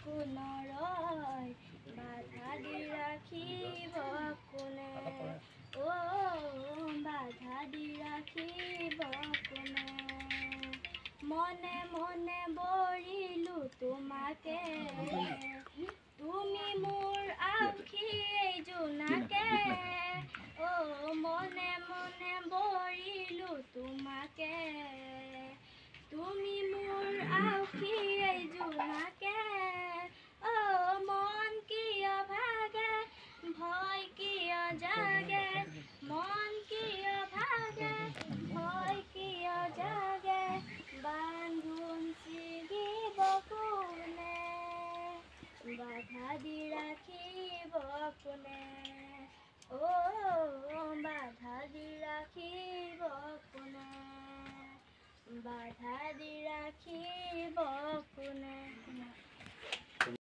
কোনৰয় বাধা দি ৰাখিব কোনে অ বাধা দি ৰাখিব কোনে মনে মনে বৰিলো তোমাকে তুমি মোৰ আখি জোনাকে অ মনে মনে বৰিলো তোমাকে তুমি মোৰ আখি জোনাকে অ মন কিয় ভাগে ভয় কিয় জাগে মন কিয় ভাগে ভয় কিয় জাগে বান্ধোন ছিগিব কোনে বাধা দি ৰাখিব কোনে অ বাধা দি ৰাখিব কোনে বাধা দি